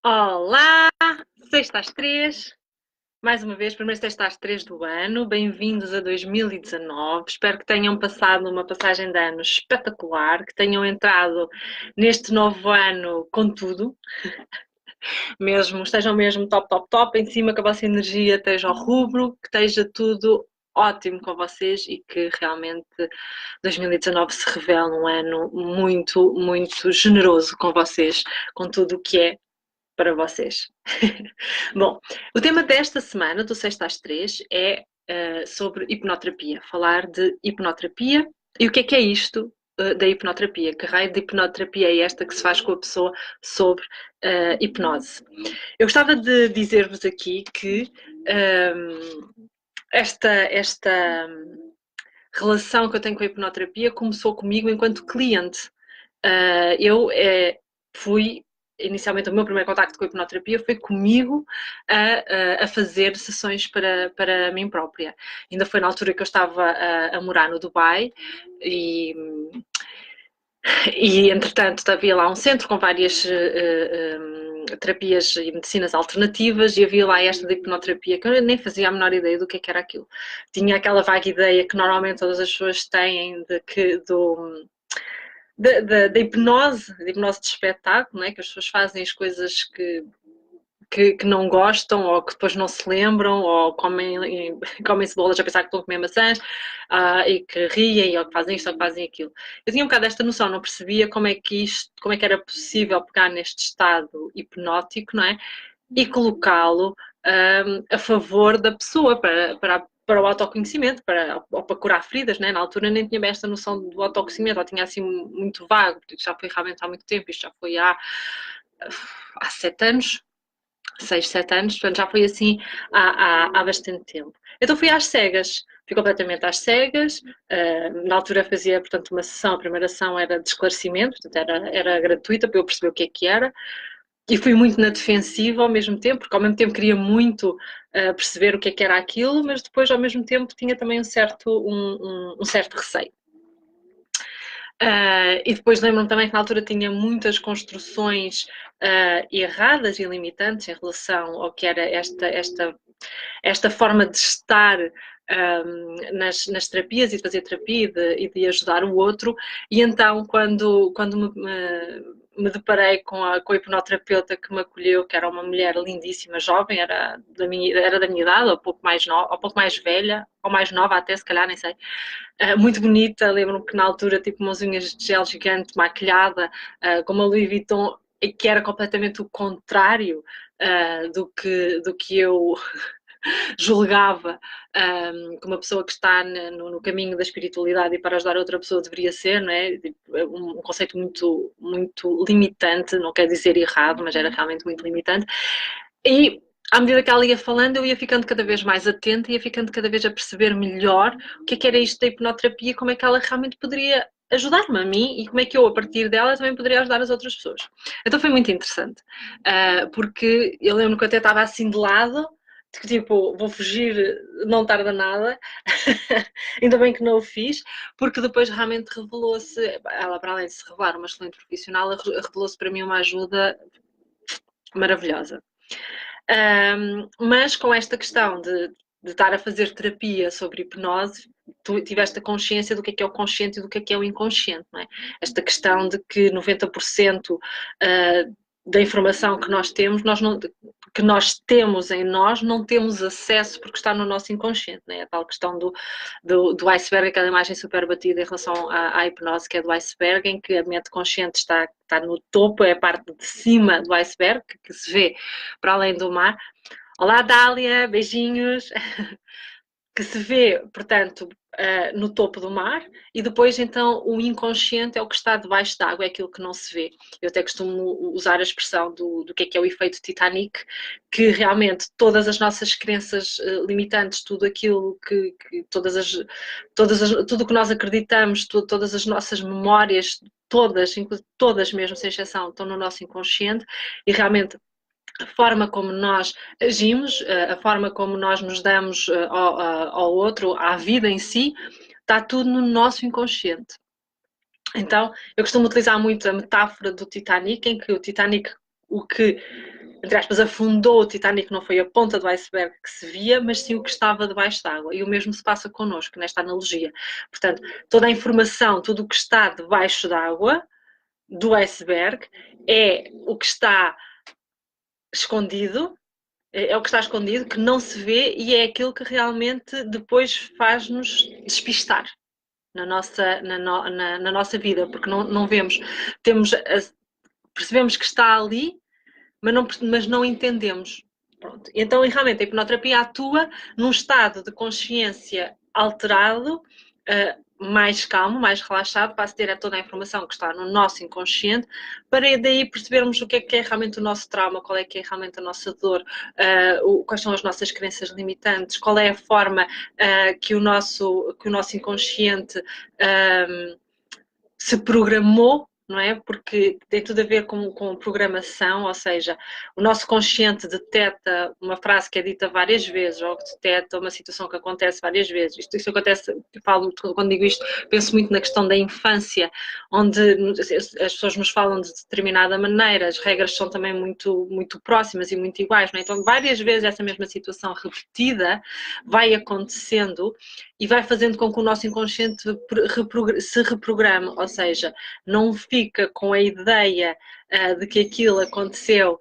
Olá! Sexta às três, mais uma vez, primeiro sexta às três do ano. Bem-vindos a 2019. Espero que tenham passado uma passagem de ano espetacular, que tenham entrado neste novo ano com tudo, mesmo, estejam mesmo top, top, top, em cima que a vossa energia esteja ao rubro, que esteja tudo ótimo com vocês e que realmente 2019 se revele um ano muito, muito generoso com vocês, com tudo o que é para vocês. Bom, o tema desta semana, do Sexta às Três, é sobre hipnoterapia. Falar de hipnoterapia e o que é isto da hipnoterapia. Que raio de hipnoterapia é esta que se faz com a pessoa sobre hipnose? Eu gostava de dizer-vos aqui que esta relação que eu tenho com a hipnoterapia começou comigo enquanto cliente. Eu fui inicialmente o meu primeiro contacto com a hipnoterapia foi comigo a fazer sessões para mim própria. Ainda foi na altura que eu estava a morar no Dubai e, e entretanto havia lá um centro com várias terapias e medicinas alternativas e havia lá esta de hipnoterapia que eu nem fazia a menor ideia do que era aquilo. Tinha aquela vaga ideia que normalmente todas as pessoas têm da hipnose, de hipnose de espetáculo, né? Que as pessoas fazem as coisas que não gostam ou que depois não se lembram ou comem cebolas a pensar que estão a comer maçãs e que riem ou que fazem isto ou que fazem aquilo. Eu tinha um bocado esta noção, não percebia como é que era possível pegar neste estado hipnótico, não é? E colocá-lo a favor da pessoa para o autoconhecimento, ou para curar feridas, né? Na altura nem tinha bem esta noção do autoconhecimento, ou tinha assim muito vago, porque já foi realmente há muito tempo, isto já foi há 7 anos, 6, 7 anos, portanto já foi assim há bastante tempo. Então fui às cegas, fui completamente às cegas, na altura fazia, portanto, uma sessão, a primeira sessão era de esclarecimento, portanto era gratuita para eu perceber o que é que era, e fui muito na defensiva ao mesmo tempo, porque ao mesmo tempo queria muito perceber o que era aquilo, mas depois ao mesmo tempo tinha também um certo receio. E depois lembro-me também que na altura tinha muitas construções erradas e limitantes em relação ao que era esta forma de estar nas terapias e de fazer terapia e de ajudar o outro. E então, quando me deparei com a hipnoterapeuta que me acolheu, que era uma mulher lindíssima, jovem, era da minha idade, ou pouco mais nova, ou pouco mais velha, ou mais nova até, se calhar, nem sei. Muito bonita, lembro-me que na altura, tipo, umas unhas de gel gigante, maquilhada, com uma Louis Vuitton, que era completamente o contrário do que eu julgava que uma pessoa que está no caminho da espiritualidade e para ajudar outra pessoa deveria ser, não é? Um conceito muito, muito limitante, não quer dizer errado, mas era realmente muito limitante. E à medida que ela ia falando, eu ia ficando cada vez mais atenta, ia ficando cada vez a perceber melhor o que era isto da hipnoterapia, como é que ela realmente poderia ajudar-me a mim e como é que eu, a partir dela, também poderia ajudar as outras pessoas. Então foi muito interessante, porque eu lembro que eu até estava assim de lado, de que tipo, vou fugir, não tarda nada, ainda bem que não o fiz, porque depois realmente revelou-se, ela para além de se revelar uma excelente profissional, revelou-se para mim uma ajuda maravilhosa. Mas com esta questão de estar a fazer terapia sobre hipnose, tu tiveste a consciência do que é o consciente e do que é o inconsciente, não é? Esta questão de que 90% da informação que nós temos, que nós temos em nós, não temos acesso porque está no nosso inconsciente, não é? A tal questão do iceberg, aquela imagem super batida em relação à hipnose, que é do iceberg, em que a mente consciente está no topo, é a parte de cima do iceberg, que se vê para além do mar. Olá, Dália, beijinhos. Que se vê, portanto, no topo do mar, e depois então o inconsciente é o que está debaixo d'água, é aquilo que não se vê. Eu até costumo usar a expressão do que é o efeito Titanic, que realmente todas as nossas crenças limitantes, tudo aquilo tudo o que nós acreditamos, todas as nossas memórias, todas mesmo, sem exceção, estão no nosso inconsciente, e realmente a forma como nós agimos, a forma como nós nos damos ao outro, à vida em si, está tudo no nosso inconsciente. Então, eu costumo utilizar muito a metáfora do Titanic, em que o Titanic, o que entre aspas, afundou o Titanic, não foi a ponta do iceberg que se via, mas sim o que estava debaixo d'água. E o mesmo se passa connosco, nesta analogia. Portanto, toda a informação, tudo o que está debaixo d'água, do iceberg, é o que está escondido, é o que está escondido, que não se vê e é aquilo que realmente depois faz-nos despistar na nossa vida, porque não vemos, percebemos que está ali, mas não entendemos. Pronto. Então, realmente, a hipnoterapia atua num estado de consciência alterado, mais calmo, mais relaxado, para aceder a toda a informação que está no nosso inconsciente, para daí percebermos o que é realmente o nosso trauma, qual é que é realmente a nossa dor, quais são as nossas crenças limitantes, qual é a forma que o nosso inconsciente se programou, não é? Porque tem tudo a ver com programação, ou seja, o nosso consciente detecta uma frase que é dita várias vezes, ou detecta uma situação que acontece várias vezes. Isso acontece, quando digo isto, penso muito na questão da infância, onde as pessoas nos falam de determinada maneira, as regras são também muito, muito próximas e muito iguais, não é? Então, várias vezes essa mesma situação repetida vai acontecendo e vai fazendo com que o nosso inconsciente se reprograme, ou seja, não fica com a ideia de que aquilo aconteceu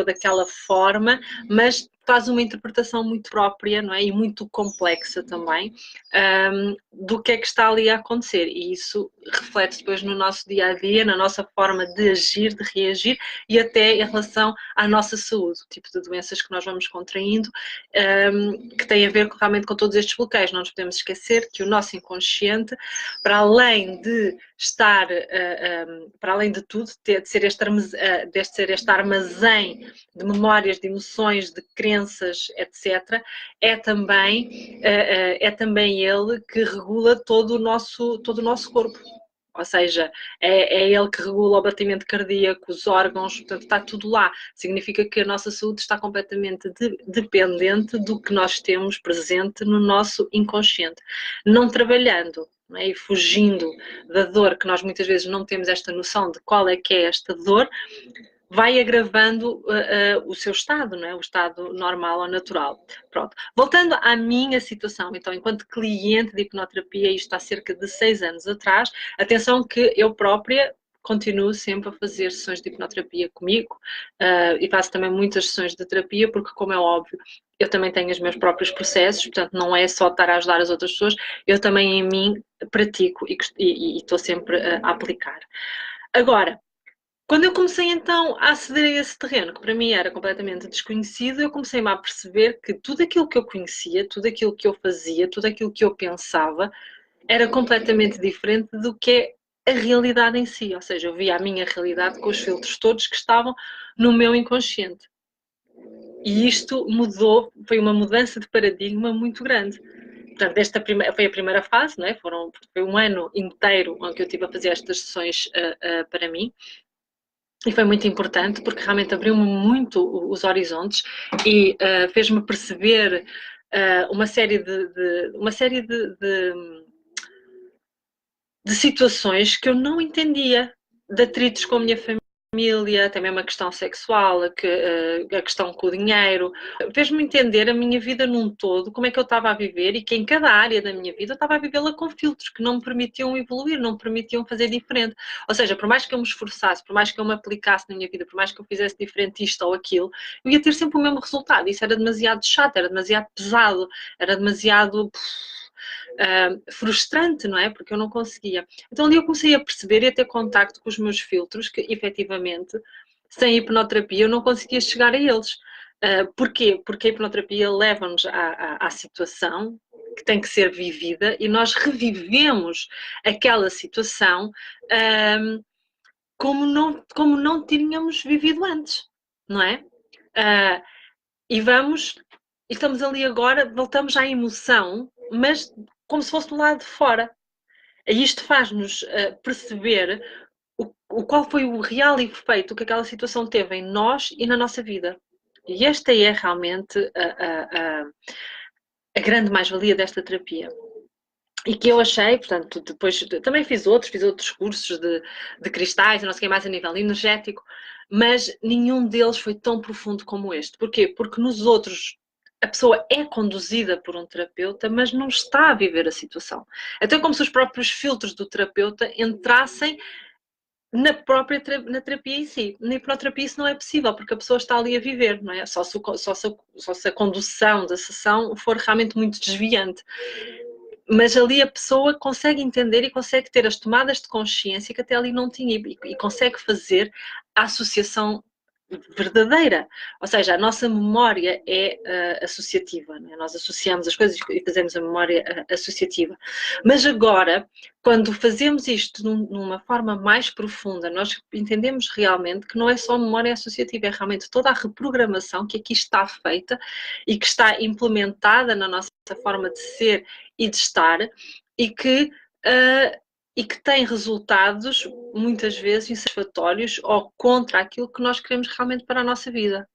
daquela forma, mas faz uma interpretação muito própria, não é? E muito complexa também, do que é que está ali a acontecer. E isso reflete depois no nosso dia a dia, na nossa forma de agir, de reagir e até em relação à nossa saúde, o tipo de doenças que nós vamos contraindo, que tem a ver realmente com todos estes bloqueios. Não nos podemos esquecer que o nosso inconsciente, para além de estar, para além de tudo, de ser este armazém de memórias, de emoções, de crenças, etc., é também ele que regula todo o nosso corpo. Ou seja, é ele que regula o batimento cardíaco, os órgãos, portanto está tudo lá. Significa que a nossa saúde está completamente dependente do que nós temos presente no nosso inconsciente. Não trabalhando, não é? E fugindo da dor, que nós muitas vezes não temos esta noção de qual é que é esta dor, vai agravando o seu estado, não é? O estado normal ou natural. Pronto. Voltando à minha situação, então, enquanto cliente de hipnoterapia, isto há cerca de 6 anos atrás, atenção que eu própria continuo sempre a fazer sessões de hipnoterapia comigo e faço também muitas sessões de terapia, porque, como é óbvio, eu também tenho os meus próprios processos, portanto, não é só estar a ajudar as outras pessoas, eu também em mim pratico e estou sempre a aplicar. Agora, quando eu comecei então a aceder a esse terreno, que para mim era completamente desconhecido, eu comecei-me a perceber que tudo aquilo que eu conhecia, tudo aquilo que eu fazia, tudo aquilo que eu pensava, era completamente diferente do que é a realidade em si. Ou seja, eu via a minha realidade com os filtros todos que estavam no meu inconsciente. E isto mudou, foi uma mudança de paradigma muito grande. Portanto, foi a primeira fase, não é? Foi um ano inteiro onde eu estive a fazer estas sessões para mim. E foi muito importante porque realmente abriu-me muito os horizontes e fez-me perceber uma série de situações que eu não entendia, de atritos com a minha família, também uma questão sexual, a questão com o dinheiro. Fez-me entender a minha vida num todo, como é que eu estava a viver e que em cada área da minha vida eu estava a vivê-la com filtros que não me permitiam evoluir, não me permitiam fazer diferente. Ou seja, por mais que eu me esforçasse, por mais que eu me aplicasse na minha vida, por mais que eu fizesse diferente isto ou aquilo, eu ia ter sempre o mesmo resultado. Isso era demasiado chato, era demasiado pesado, era demasiado frustrante, não é? Porque eu não conseguia. Então ali eu comecei a perceber e a ter contacto com os meus filtros, que efetivamente, sem hipnoterapia, eu não conseguia chegar a eles. Porquê? Porque a hipnoterapia leva-nos à situação que tem que ser vivida e nós revivemos aquela situação como não tínhamos vivido antes, não é? E estamos ali agora, voltamos à emoção, mas como se fosse do lado de fora. E isto faz-nos perceber qual foi o real efeito que aquela situação teve em nós e na nossa vida. E esta é realmente a grande mais-valia desta terapia. e que eu achei, portanto, depois também fiz outros cursos de cristais e não sei o que mais a nível energético, mas nenhum deles foi tão profundo como este. Porquê? Porque nos outros a pessoa é conduzida por um terapeuta, mas não está a viver a situação. Então é como se os próprios filtros do terapeuta entrassem na terapia em si. Na hipnoterapia isso não é possível, porque a pessoa está ali a viver, não é? Só se a condução da sessão for realmente muito desviante. Mas ali a pessoa consegue entender e consegue ter as tomadas de consciência que até ali não tinha e consegue fazer a associação verdadeira. Ou seja, a nossa memória é associativa, né? Nós associamos as coisas e fazemos a memória associativa. Mas agora, quando fazemos isto numa forma mais profunda, nós entendemos realmente que não é só memória associativa, é realmente toda a reprogramação que aqui está feita e que está implementada na nossa forma de ser e de estar e que e que tem resultados muitas vezes insatisfatórios ou contra aquilo que nós queremos realmente para a nossa vida.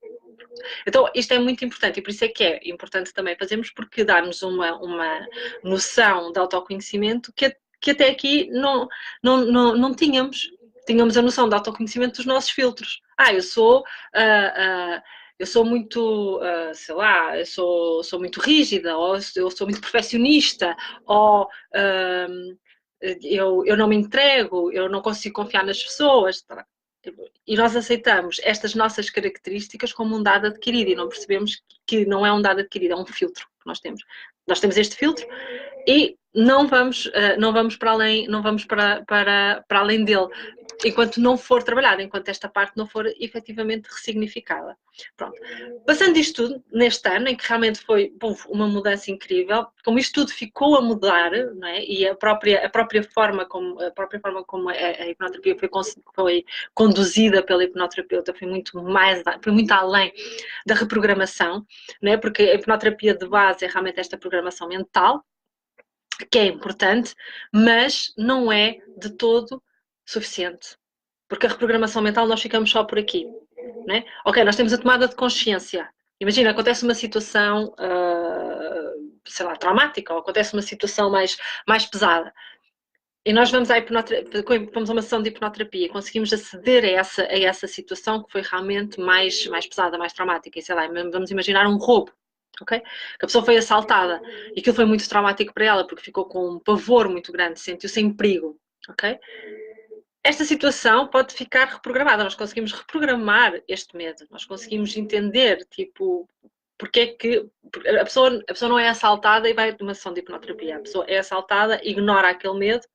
Então, isto é muito importante e por isso é que é importante também fazermos, porque dá-nos uma noção de autoconhecimento que até aqui não tínhamos. Tínhamos a noção de autoconhecimento dos nossos filtros. Eu sou muito, sei lá, sou muito rígida, ou eu sou muito perfeccionista, ou eu não me entrego, eu não consigo confiar nas pessoas. Tá? E nós aceitamos estas nossas características como um dado adquirido e não percebemos que não é um dado adquirido, é um filtro que nós temos. Nós temos este filtro e não vamos para além, não vamos para além dele, enquanto não for trabalhada, enquanto esta parte não for efetivamente ressignificada. Pronto. Passando isto tudo, neste ano, em que realmente foi uma mudança incrível, como isto tudo ficou a mudar, não é? E a própria forma como a hipnoterapia foi conduzida pela hipnoterapeuta foi muito além da reprogramação, não é? Porque a hipnoterapia de base é realmente esta programação mental, que é importante, mas não é de todo suficiente. Porque a reprogramação mental nós ficamos só por aqui. Né? Ok, nós temos a tomada de consciência. Imagina, acontece uma situação, sei lá, traumática, ou acontece uma situação mais pesada. E nós vamos vamos a uma sessão de hipnoterapia, conseguimos aceder a essa situação que foi realmente mais pesada, mais traumática. E sei lá, vamos imaginar um roubo. Okay? Que a pessoa foi assaltada e aquilo foi muito traumático para ela porque ficou com um pavor muito grande, sentiu-se em perigo. Okay? Esta situação pode ficar reprogramada. Nós conseguimos reprogramar este medo, nós conseguimos entender, tipo, porque é que a pessoa não é assaltada e vai de uma sessão de hipnoterapia. A pessoa é assaltada, ignora aquele medo,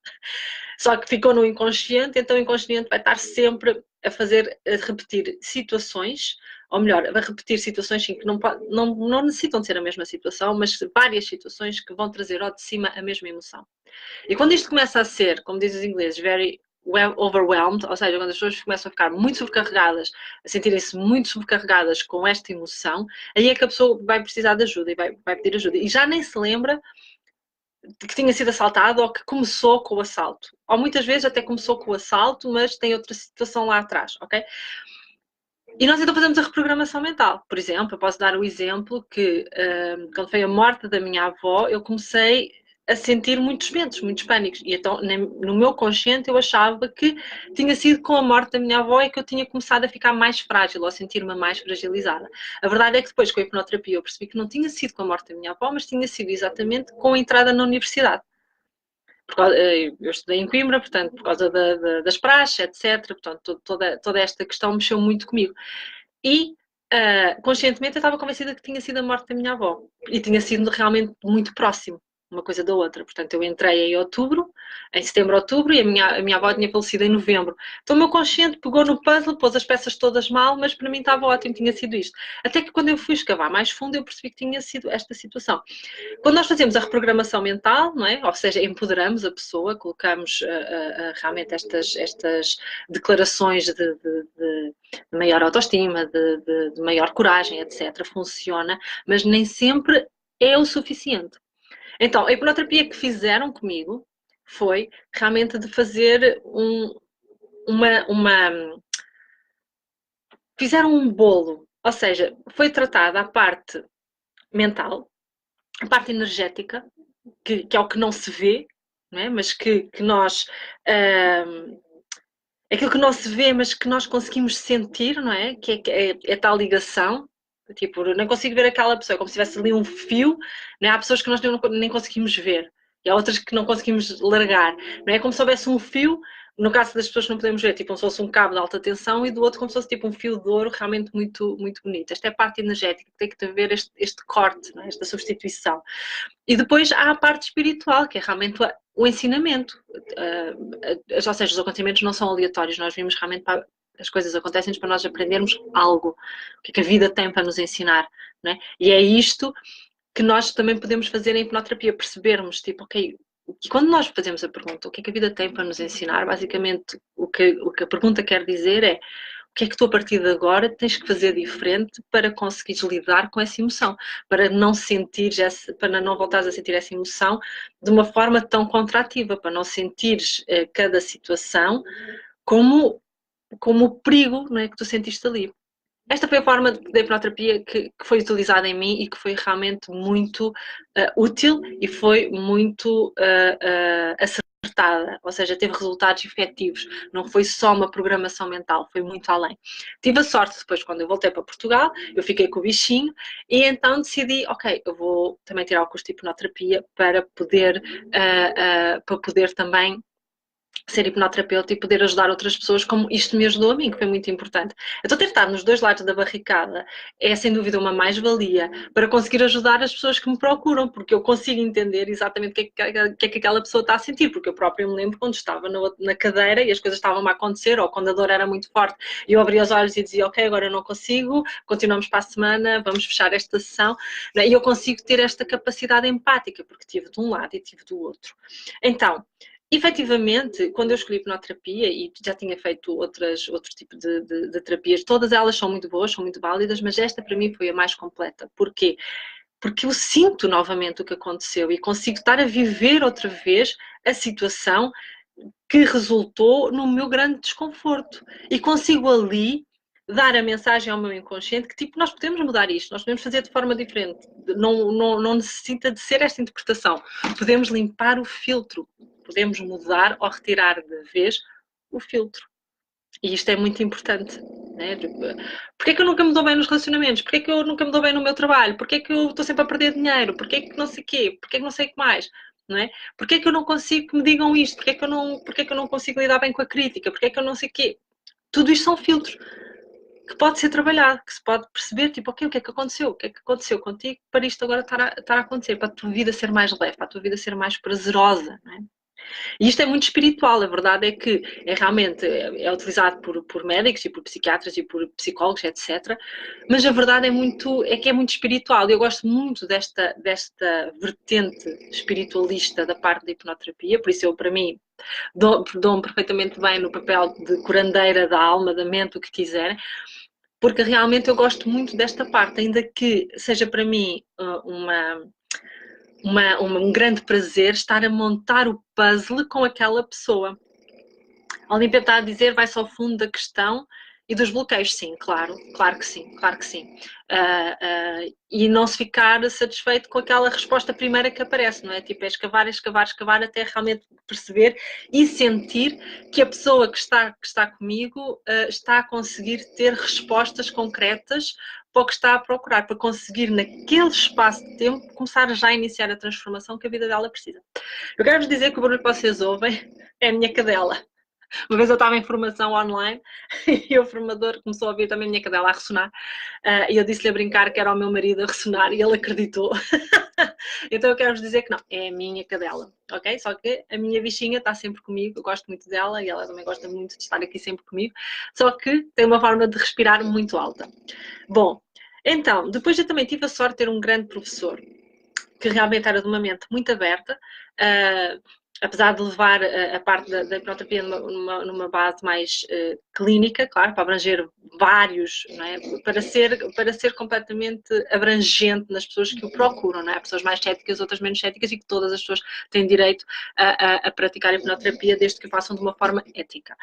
só que ficou no inconsciente, então o inconsciente vai estar sempre a repetir situações, ou melhor, a repetir situações que não necessitam de ser a mesma situação, mas várias situações que vão trazer ao de cima a mesma emoção. E quando isto começa a ser, como dizem os ingleses, very overwhelmed, ou seja, quando as pessoas começam a ficar muito sobrecarregadas, a sentirem-se muito sobrecarregadas com esta emoção, aí é que a pessoa vai precisar de ajuda e vai pedir ajuda. E já nem se lembra de que tinha sido assaltado ou que começou com o assalto. Ou muitas vezes até começou com o assalto, mas tem outra situação lá atrás, ok? E nós então fazemos a reprogramação mental. Por exemplo, eu posso dar o exemplo que quando foi a morte da minha avó, eu comecei a sentir muitos medos, muitos pânicos. E então, no meu consciente, eu achava que tinha sido com a morte da minha avó e que eu tinha começado a ficar mais frágil, ou a sentir-me mais fragilizada. A verdade é que depois, com a hipnoterapia, eu percebi que não tinha sido com a morte da minha avó, mas tinha sido exatamente com a entrada na universidade. Eu estudei em Coimbra, portanto, por causa das praxes, etc. Portanto, toda esta questão mexeu muito comigo. E conscientemente eu estava convencida que tinha sido a morte da minha avó. E tinha sido realmente muito próximo uma coisa da outra. Portanto, eu entrei em setembro, outubro, e a minha avó tinha falecido em novembro. Então o meu consciente pegou no puzzle, pôs as peças todas mal, mas para mim estava ótimo, tinha sido isto. Até que quando eu fui escavar mais fundo, eu percebi que tinha sido esta situação. Quando nós fazemos a reprogramação mental, não é? Ou seja, empoderamos a pessoa, colocamos realmente estas declarações de maior autoestima, de maior coragem, etc., funciona, mas nem sempre é o suficiente. Então, a hipnoterapia que fizeram comigo foi realmente de fazer fizeram um bolo, ou seja, foi tratada a parte mental, a parte energética, que é o que não se vê, não é? Mas que nós... aquilo que não se vê, mas que nós conseguimos sentir, não é? Que é tal ligação. Tipo, eu não consigo ver aquela pessoa, é como se tivesse ali um fio, não é? Há pessoas que nós nem conseguimos ver, e há outras que não conseguimos largar, não é? É como se houvesse um fio, no caso das pessoas que não podemos ver, tipo, como se fosse um cabo de alta tensão, e do outro como se fosse tipo um fio de ouro realmente muito, muito bonito. Esta é a parte energética, tem que haver este corte, não é? Esta substituição. E depois há a parte espiritual, que é realmente o ensinamento. Ou seja, os acontecimentos não são aleatórios, nós vimos realmente as coisas acontecem para nós aprendermos algo, o que é que a vida tem para nos ensinar, não é? E é isto que nós também podemos fazer em hipnoterapia, percebermos, tipo, ok, e quando nós fazemos a pergunta, o que é que a vida tem para nos ensinar, basicamente o que a pergunta quer dizer é o que é que tu a partir de agora tens que fazer diferente para conseguires lidar com essa emoção, para não sentires, para não voltares a sentir essa emoção de uma forma tão contrativa, para não sentires cada situação como o perigo, não é, que tu sentiste ali. Esta foi a forma da hipnoterapia que foi utilizada em mim e que foi realmente muito útil e foi muito acertada, ou seja, teve resultados efetivos, não foi só uma programação mental, foi muito além. Tive a sorte depois, quando eu voltei para Portugal, eu fiquei com o bichinho e então decidi, ok, eu vou também tirar o curso de hipnoterapia para poder também ser hipnoterapeuta e poder ajudar outras pessoas como isto me ajudou a mim, que foi muito importante. Então ter estado nos dois lados da barricada é sem dúvida uma mais-valia para conseguir ajudar as pessoas que me procuram, porque eu consigo entender exatamente o que é que aquela pessoa está a sentir, porque eu própria me lembro quando estava na cadeira e as coisas estavam a acontecer, ou quando a dor era muito forte, e eu abria os olhos e dizia, ok, agora eu não consigo, continuamos para a semana, vamos fechar esta sessão, e eu consigo ter esta capacidade empática, porque tive de um lado e tive do outro. Então, efetivamente, quando eu escolhi hipnoterapia e já tinha feito outros tipos de terapias, todas elas são muito boas, são muito válidas, mas esta para mim foi a mais completa. Porquê? Porque eu sinto novamente o que aconteceu e consigo estar a viver outra vez a situação que resultou no meu grande desconforto. E consigo ali dar a mensagem ao meu inconsciente que, tipo, nós podemos mudar isto, nós podemos fazer de forma diferente. Não necessita de ser esta interpretação. Podemos limpar o filtro, podemos mudar ou retirar de vez o filtro. E isto é muito importante. Né? Porquê é que eu nunca me dou bem nos relacionamentos? Porquê é que eu nunca me dou bem no meu trabalho? Porquê é que eu estou sempre a perder dinheiro? Porquê é que não sei o quê? Porquê é que não sei o que mais? Não é? Porquê é que eu não consigo que me digam isto? Porquê é que eu não consigo lidar bem com a crítica? Porquê é que eu não sei o quê? Tudo isto são filtros que pode ser trabalhado, que se pode perceber, tipo, ok, o que é que aconteceu? O que é que aconteceu contigo para isto agora estar a acontecer? Para a tua vida ser mais leve, para a tua vida ser mais prazerosa, não é? E isto é muito espiritual, a verdade é que realmente é utilizado por médicos e por psiquiatras e por psicólogos, etc. Mas a verdade é que é muito espiritual. Eu gosto muito desta vertente espiritualista da parte da hipnoterapia, por isso eu, para mim, dou-me perfeitamente bem no papel de curandeira da alma, da mente, o que quiserem, porque realmente eu gosto muito desta parte, ainda que seja para mim um grande prazer estar a montar o puzzle com aquela pessoa. A Olímpia está a dizer, vai-se ao fundo da questão e dos bloqueios, sim, claro que sim, claro que sim. E não se ficar satisfeito com aquela resposta primeira que aparece, não é? Tipo, é escavar, escavar, escavar até realmente perceber e sentir que a pessoa que está comigo está a conseguir ter respostas concretas para o que está a procurar, para conseguir naquele espaço de tempo começar já a iniciar a transformação que a vida dela precisa. Eu quero-vos dizer que o barulho que vocês ouvem é a minha cadela. Uma vez eu estava em formação online e o formador começou a ouvir também a minha cadela a ressonar e eu disse-lhe a brincar que era o meu marido a ressonar e ele acreditou. Então eu quero-vos dizer que não, é a minha cadela, ok? Só que a minha bichinha está sempre comigo, eu gosto muito dela e ela também gosta muito de estar aqui sempre comigo, só que tem uma forma de respirar muito alta. Bom, então, depois eu também tive a sorte de ter um grande professor que realmente era de uma mente muito aberta, apesar de levar a parte da hipnoterapia numa base mais clínica, claro, para abranger vários, não é? para ser completamente abrangente nas pessoas que o procuram, não é? Há pessoas mais céticas, outras menos céticas, e que todas as pessoas têm direito a praticar a hipnoterapia desde que o façam de uma forma ética.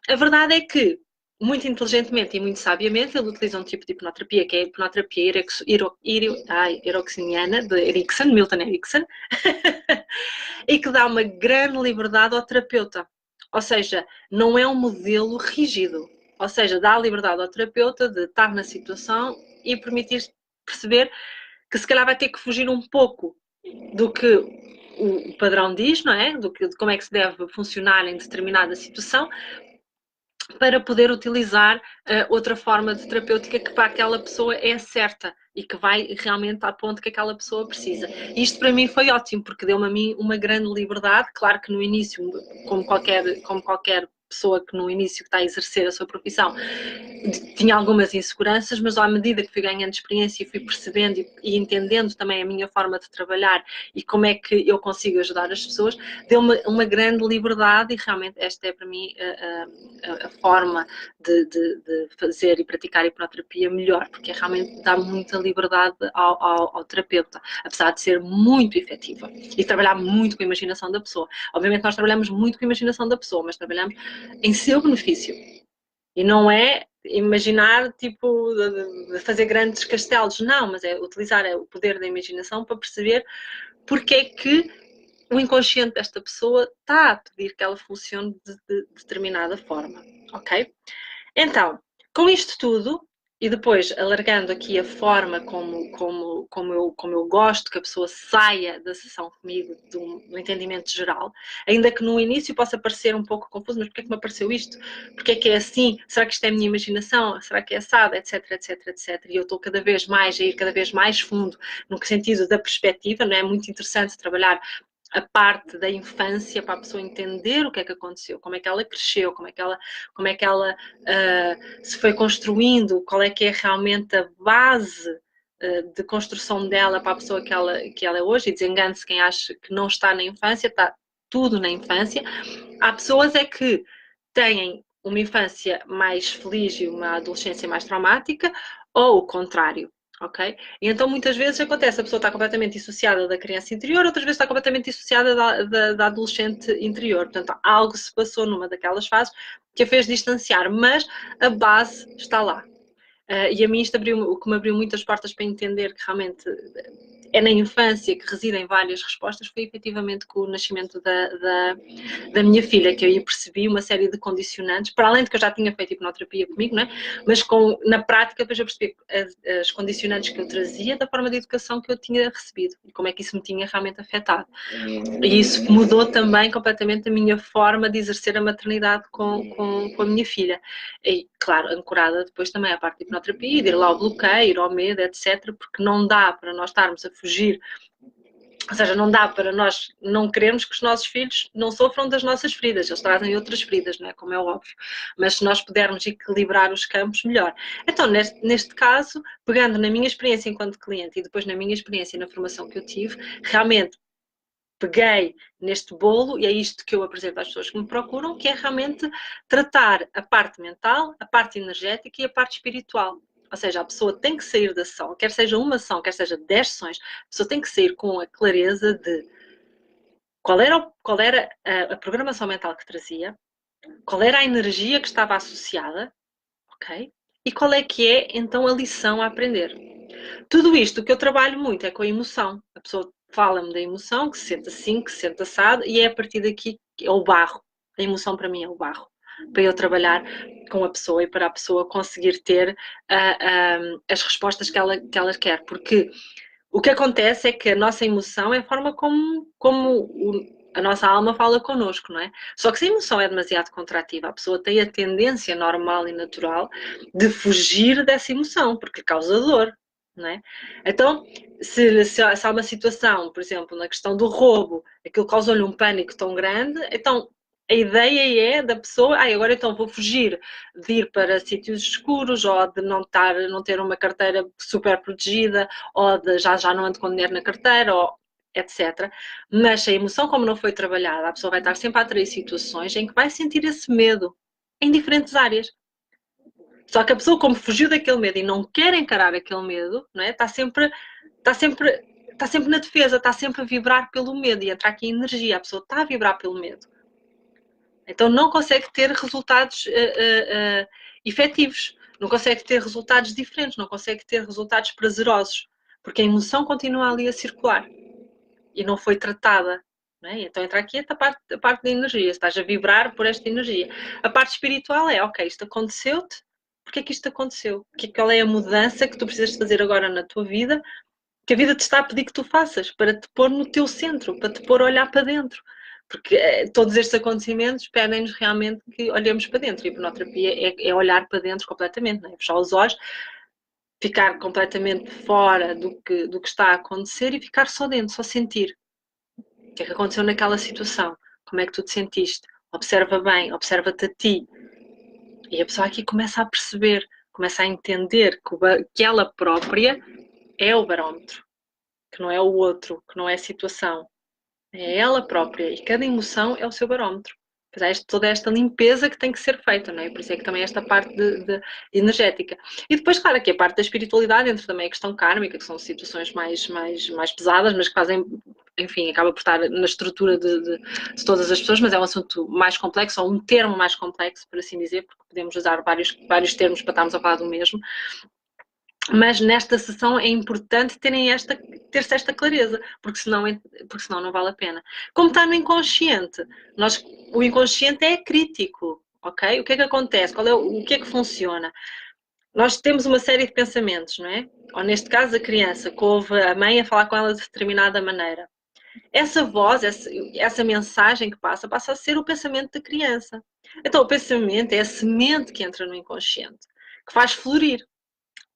A verdade é que muito inteligentemente e muito sabiamente, ele utiliza um tipo de hipnoterapia, que é a hipnoterapia ericksoniana, de Erickson, Milton Erickson, e que dá uma grande liberdade ao terapeuta. Ou seja, não é um modelo rígido. Ou seja, dá a liberdade ao terapeuta de estar na situação e permitir perceber que se calhar vai ter que fugir um pouco do que o padrão diz, não é? De como é que se deve funcionar em determinada situação, para poder utilizar outra forma de terapêutica que para aquela pessoa é certa e que vai realmente ao ponto que aquela pessoa precisa. Isto para mim foi ótimo, porque deu-me a mim uma grande liberdade. Claro que no início, como qualquer pessoa que no início está a exercer a sua profissão, tinha algumas inseguranças, mas à medida que fui ganhando experiência e fui percebendo e entendendo também a minha forma de trabalhar e como é que eu consigo ajudar as pessoas, deu-me uma grande liberdade e realmente esta é para mim a forma de fazer e praticar hipnoterapia melhor, porque realmente dá muita liberdade ao terapeuta, apesar de ser muito efetiva e trabalhar muito com a imaginação da pessoa. Obviamente nós trabalhamos muito com a imaginação da pessoa, mas trabalhamos em seu benefício. E não é imaginar, tipo, de fazer grandes castelos, não, mas é utilizar o poder da imaginação para perceber porque é que o inconsciente desta pessoa está a pedir que ela funcione de determinada forma, ok? Então, com isto tudo, e depois alargando aqui a forma como eu gosto que a pessoa saia da sessão comigo do entendimento geral, ainda que no início possa parecer um pouco confuso, mas porquê é que me apareceu isto? Porquê é que é assim? Será que isto é a minha imaginação? Será que é assado? Etc, etc, etc. E eu estou cada vez mais a ir cada vez mais fundo no sentido da perspectiva, não é? É muito interessante trabalhar a parte da infância para a pessoa entender o que é que aconteceu, como é que ela cresceu, como é que ela se foi construindo, qual é que é realmente a base de construção dela para a pessoa que ela é hoje, e desengane-se quem acha que não está na infância, está tudo na infância. Há pessoas é que têm uma infância mais feliz e uma adolescência mais traumática, ou o contrário. Ok? E então muitas vezes acontece, a pessoa está completamente dissociada da criança interior, outras vezes está completamente dissociada da adolescente interior. Portanto, algo se passou numa daquelas fases que a fez distanciar, mas a base está lá. E a mim isto o que me abriu muitas portas para entender que realmente é na infância que residem várias respostas, foi efetivamente com o nascimento da minha filha, que eu percebi uma série de condicionantes, para além de que eu já tinha feito hipnoterapia comigo, né? Mas na prática depois eu percebi as condicionantes que eu trazia da forma de educação que eu tinha recebido e como é que isso me tinha realmente afetado. E isso mudou também completamente a minha forma de exercer a maternidade com a minha filha. E, claro, ancorada depois também à parte de hipnoterapia, de ir lá ao bloqueio, ir ao medo, etc. Porque não dá para nós estarmos a fugir, ou seja, não dá para nós não querermos que os nossos filhos não sofram das nossas feridas, eles trazem outras feridas, não é? Como é óbvio, mas se nós pudermos equilibrar os campos, melhor. Então, neste caso, pegando na minha experiência enquanto cliente e depois na minha experiência na formação que eu tive, realmente peguei neste bolo e é isto que eu apresento às pessoas que me procuram, que é realmente tratar a parte mental, a parte energética e a parte espiritual. Ou seja, a pessoa tem que sair da sessão, quer seja uma sessão, quer seja 10 sessões, a pessoa tem que sair com a clareza de qual era a programação mental que trazia, qual era a energia que estava associada, ok? E qual é que é, então, a lição a aprender. Tudo isto, o que eu trabalho muito é com a emoção. A pessoa fala-me da emoção, que se sente assim, que se sente assado, e é a partir daqui que é o barro. A emoção para mim é o barro. Para eu trabalhar com a pessoa e para a pessoa conseguir ter as respostas que ela quer. Porque o que acontece é que a nossa emoção é a forma como a nossa alma fala connosco, não é? Só que se a emoção é demasiado contrativa, a pessoa tem a tendência normal e natural de fugir dessa emoção, porque lhe causa dor, não é? Então, se há uma situação, por exemplo, na questão do roubo, aquilo causou-lhe um pânico tão grande, então a ideia é da pessoa, agora então vou fugir de ir para sítios escuros ou de não ter uma carteira super protegida ou de já não ando com dinheiro na carteira ou etc. Mas se a emoção como não foi trabalhada, a pessoa vai estar sempre a atrair situações em que vai sentir esse medo em diferentes áreas. Só que a pessoa como fugiu daquele medo e não quer encarar aquele medo, não é? Está sempre na defesa, está sempre a vibrar pelo medo e entra aqui energia, a pessoa está a vibrar pelo medo. Então não consegue ter resultados efetivos, não consegue ter resultados diferentes, não consegue ter resultados prazerosos, porque a emoção continua ali a circular e não foi tratada. Não é? Então entra aqui a parte da energia, estás a vibrar por esta energia. A parte espiritual é, ok, isto aconteceu-te, porque é que isto aconteceu? Qual é a mudança que tu precisas fazer agora na tua vida, que a vida te está a pedir que tu faças, para te pôr no teu centro, para te pôr a olhar para dentro. Porque todos estes acontecimentos pedem-nos realmente que olhemos para dentro. E a hipnoterapia é olhar para dentro completamente, não é? Fechar os olhos, ficar completamente fora do que está a acontecer e ficar só dentro, só sentir. O que é que aconteceu naquela situação? Como é que tu te sentiste? Observa bem, observa-te a ti. E a pessoa aqui começa a perceber, começa a entender que ela própria é o barómetro, que não é o outro, que não é a situação. É ela própria e cada emoção é o seu barómetro. Toda esta limpeza que tem que ser feita, não é? Por isso é que também esta parte de energética. E depois, claro, aqui a parte da espiritualidade, entra também a questão kármica, que são situações mais pesadas, mas que fazem, enfim, acaba por estar na estrutura de todas as pessoas, mas é um assunto mais complexo, ou um termo mais complexo, por assim dizer, porque podemos usar vários termos para estarmos a falar do mesmo. Mas nesta sessão é importante ter-se esta clareza, porque senão não vale a pena. Como está no inconsciente, o inconsciente é crítico, ok? O que é que acontece? O que é que funciona? Nós temos uma série de pensamentos, não é? Ou neste caso a criança, que ouve a mãe a falar com ela de determinada maneira. Essa voz, essa mensagem que passa a ser o pensamento da criança. Então o pensamento é a semente que entra no inconsciente, que faz florir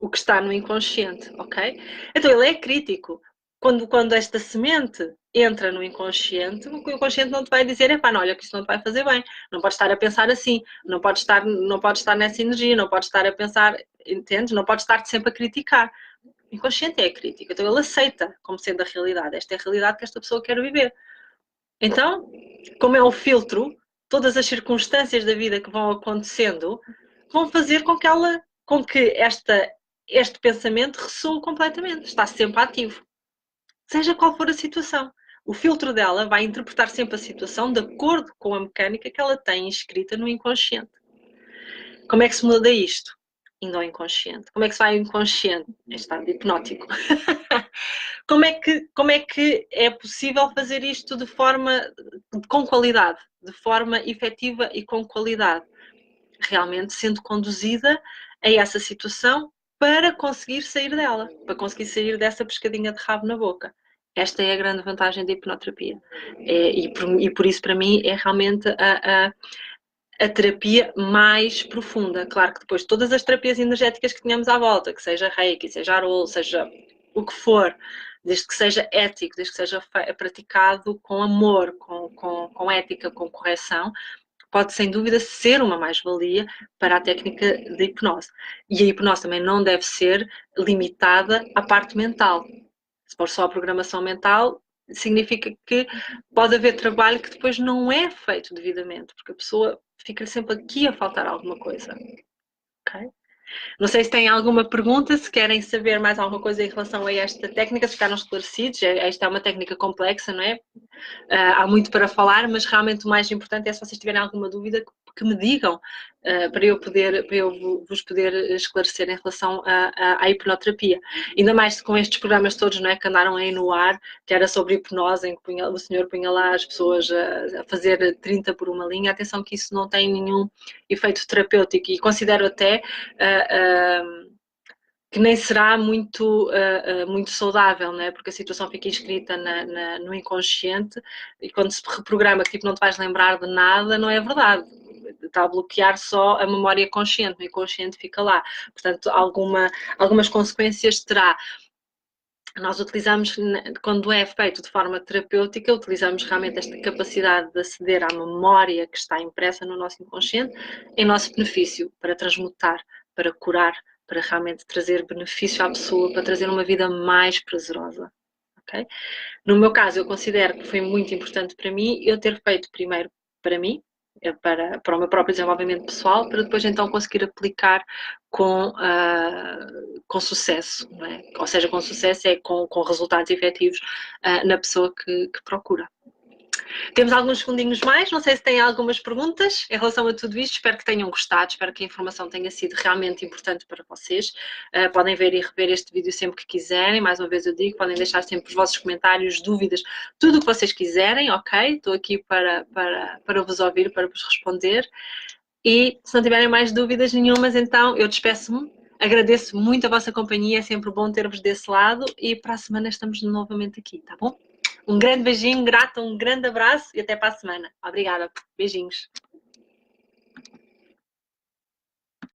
o que está no inconsciente, ok? Então ele é crítico. Quando esta semente entra no inconsciente, o inconsciente não te vai dizer, epá, não, olha que isto não te vai fazer bem, não podes estar a pensar assim, não podes estar nessa energia, não podes estar a pensar, entendes? Não podes estar sempre a criticar. O inconsciente é crítico, então ele aceita como sendo a realidade. Esta é a realidade que esta pessoa quer viver. Então, como é o filtro, todas as circunstâncias da vida que vão acontecendo vão fazer com que este pensamento ressoe completamente, está sempre ativo, seja qual for a situação. O filtro dela vai interpretar sempre a situação de acordo com a mecânica que ela tem inscrita no inconsciente. Como é que se muda isto? Indo ao inconsciente. Como é que se vai ao inconsciente? Em estado hipnótico. Como é que é possível fazer isto com qualidade, de forma efetiva e com qualidade? Realmente sendo conduzida a essa situação para conseguir sair dela, para conseguir sair dessa pescadinha de rabo na boca. Esta é a grande vantagem da hipnoterapia. E por isso, para mim, é realmente a terapia mais profunda. Claro que depois todas as terapias energéticas que tenhamos à volta, que seja Reiki, seja Arul, seja o que for, desde que seja ético, desde que seja praticado com amor, com ética, com correção, pode sem dúvida ser uma mais-valia para a técnica de hipnose. E a hipnose também não deve ser limitada à parte mental. Se for só a programação mental, significa que pode haver trabalho que depois não é feito devidamente, porque a pessoa fica sempre aqui a faltar alguma coisa. Okay? Não sei se têm alguma pergunta, se querem saber mais alguma coisa em relação a esta técnica, se ficaram esclarecidos. Esta é uma técnica complexa, não é? Há muito para falar, mas realmente o mais importante é, se vocês tiverem alguma dúvida, que me digam, para eu vos poder esclarecer em relação à hipnoterapia. Ainda mais com estes programas todos, não é, que andaram aí no ar, que era sobre hipnose, em que o senhor punha lá as pessoas a fazer 30 por uma linha. Atenção que isso não tem nenhum efeito terapêutico, e considero até que nem será muito saudável, não é? Porque a situação fica inscrita no inconsciente, e quando se reprograma que tipo, não te vais lembrar de nada, não é verdade. Está a bloquear só a memória consciente, o inconsciente fica lá. Portanto, algumas consequências terá. Nós utilizamos, quando é feito de forma terapêutica, utilizamos realmente esta capacidade de aceder à memória que está impressa no nosso inconsciente em nosso benefício, para transmutar, para curar, para realmente trazer benefício à pessoa, para trazer uma vida mais prazerosa. Okay? No meu caso, eu considero que foi muito importante para mim eu ter feito primeiro para mim, para o meu próprio desenvolvimento pessoal, para depois então conseguir aplicar com sucesso, não é? Ou seja, com sucesso é com resultados efetivos na pessoa que procura. Temos alguns segundinhos mais, não sei se têm algumas perguntas em relação a tudo isto, espero que tenham gostado, espero que a informação tenha sido realmente importante para vocês. Podem ver e rever este vídeo sempre que quiserem, mais uma vez eu digo, podem deixar sempre os vossos comentários, dúvidas, tudo o que vocês quiserem, ok? Estou aqui para vos ouvir, para vos responder. E se não tiverem mais dúvidas nenhumas, então eu despeço-me. Agradeço muito a vossa companhia, é sempre bom ter-vos desse lado e para a semana estamos novamente aqui, tá bom? Um grande beijinho, grata, um grande abraço e até para a semana. Obrigada. Beijinhos.